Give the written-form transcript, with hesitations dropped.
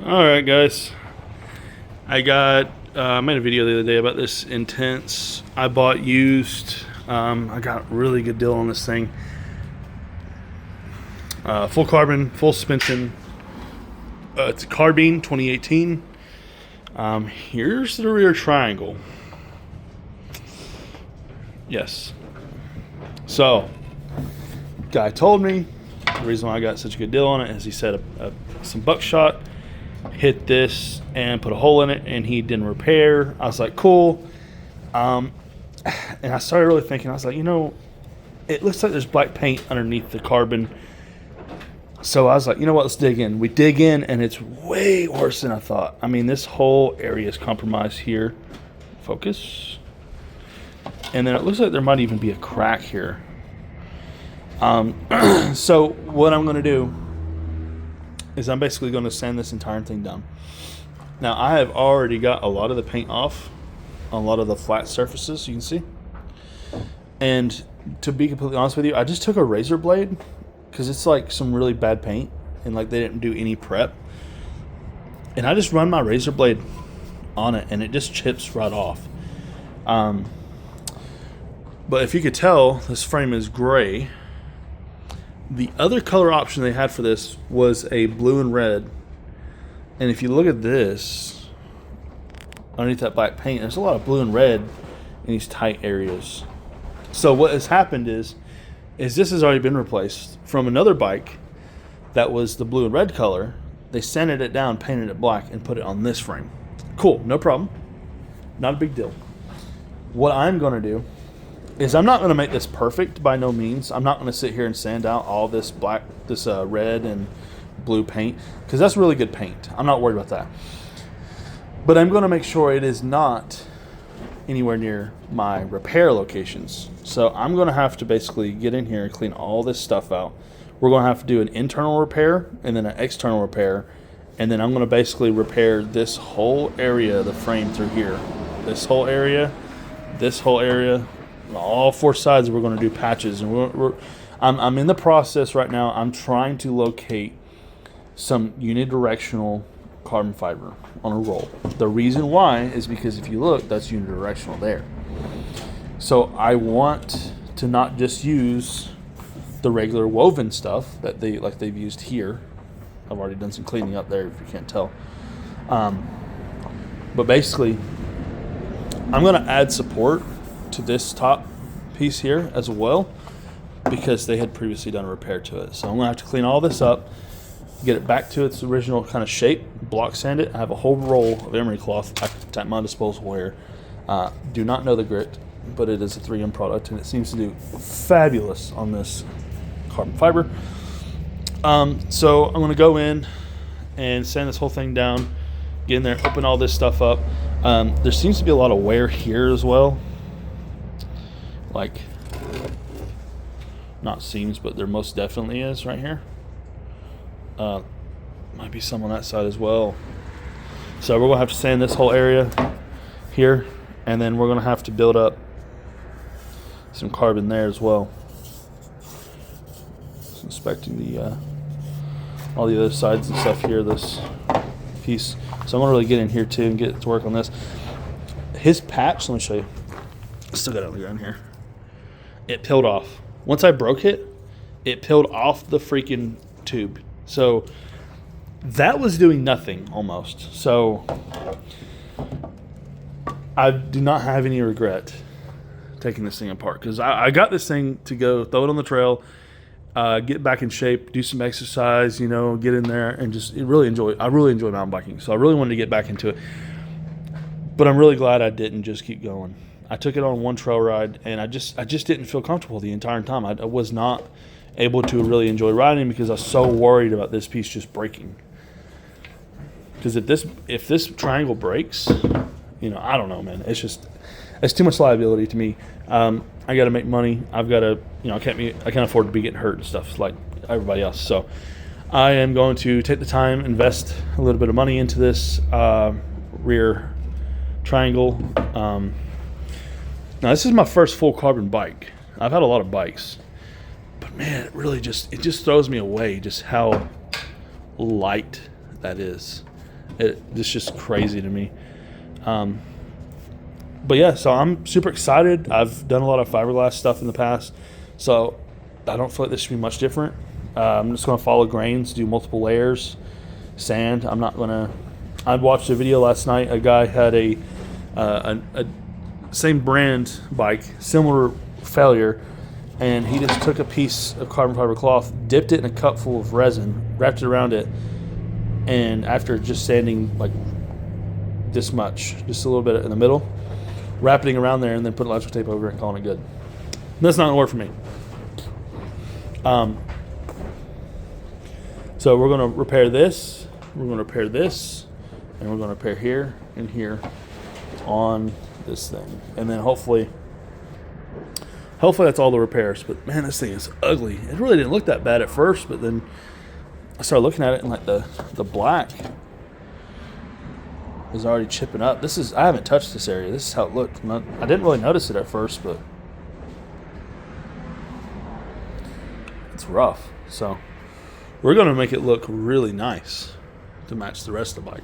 All right, guys. I made a video the other day about this Intense. I bought used. I got a really good deal on this thing. Full carbon, full suspension. It's a carbine 2018. Here's the rear triangle. Yes. So, guy told me the reason why I got such a good deal on it is he said some buckshot hit this and put a hole in it, and he didn't repair. I was like, cool. And I started really thinking. I was like, it looks like there's black paint underneath the carbon. So I was like, you know what? Let's dig in. We dig in, and it's way worse than I thought. I mean, this whole area is compromised here. Focus. And then it looks like there might even be a crack here. So what I'm going to do is I'm basically going to sand this entire thing down. Now, I have already got a lot of the paint off on a lot of the flat surfaces, you can see. And to be completely honest with you, I just took a razor blade because it's like some really bad paint and like they didn't do any prep. And I just run my razor blade on it and it just chips right off. But if you could tell, this frame is gray. The other color option they had for this was a blue and red. And if you look at this, underneath that black paint, there's a lot of blue and red in these tight areas. So what has happened is this has already been replaced from another bike that was the blue and red color. They sanded it down, painted it black, and put it on this frame. Cool, no problem. Not a big deal. What I'm going to do is I'm not going to make this perfect by no means. I'm not going to sit here and sand out all this black, this red and blue paint, because that's really good paint. I'm not worried about that. But I'm going to make sure it is not anywhere near my repair locations. So I'm going to have to basically get in here and clean all this stuff out. We're going to have to do an internal repair and then an external repair. And then I'm going to basically repair this whole area of the frame through here. This whole area, on all four sides. We're going to do patches. And I'm in the process right now. I'm trying to locate some unidirectional carbon fiber on a roll. The reason why is because if you look, that's unidirectional there. So I want to not just use the regular woven stuff that they've used here. I've already done some cleaning up there, if you can't tell. But basically, I'm going to add support to this top piece here as well, because they had previously done a repair to it. So I'm going to have to clean all this up, get it back to its original kind of shape, block sand it. I have a whole roll of emery cloth at my disposal here. Do not know the grit, but it is a 3M product, and it seems to do fabulous on this carbon fiber. So I'm going to go in and sand this whole thing down, get in there, open all this stuff up. There seems to be a lot of wear here as well. Like, not seems, but there most definitely is right here. Might be some on that side as well. So we're going to have to sand this whole area here, and then we're going to have to build up some carbon there as well. Just inspecting the all the other sides and stuff here, this piece. So I'm going to really get in here too and get to work on this. His patch, let me show you. Still got it on the ground here. It peeled off. Once I broke it, it peeled off the freaking tube. So that was doing nothing almost. So I do not have any regret taking this thing apart, because I got this thing to go throw it on the trail, get back in shape, do some exercise, get in there and just really enjoy. I really enjoy mountain biking, so I really wanted to get back into it. But I'm really glad I didn't just keep going. I took it on one trail ride, and I just didn't feel comfortable the entire time. I was not able to really enjoy riding because I was so worried about this piece just breaking. Because if this triangle breaks, I don't know, man. It's too much liability to me. I got to make money. I've got to, I can't afford to be getting hurt and stuff like everybody else. So I am going to take the time, invest a little bit of money into this rear triangle. Now, this is my first full carbon bike. I've had a lot of bikes, but man, it just throws me away just how light that is. It's just crazy to me. But yeah, so I'm super excited. I've done a lot of fiberglass stuff in the past, so I don't feel like this should be much different. I'm just going to follow grains, do multiple layers, sand. I'm not going to. I watched a video last night. A guy had a same brand bike, similar failure, and he just took a piece of carbon fiber cloth, dipped it in a cup full of resin, wrapped it around it, and after just sanding like this much, just a little bit in the middle, wrapping it around there, and then put electrical tape over it and calling it good. That's not going to work for me. So we're going to repair this, we're going to repair this, and we're going to repair here and here on this thing. And then hopefully that's all the repairs. But man, this thing is ugly. It really didn't look that bad at first, but then I started looking at it and like the black is already chipping up. I haven't touched this area. This is how it looked. I didn't really notice it at first, but it's rough. So we're going to make it look really nice to match the rest of the bike.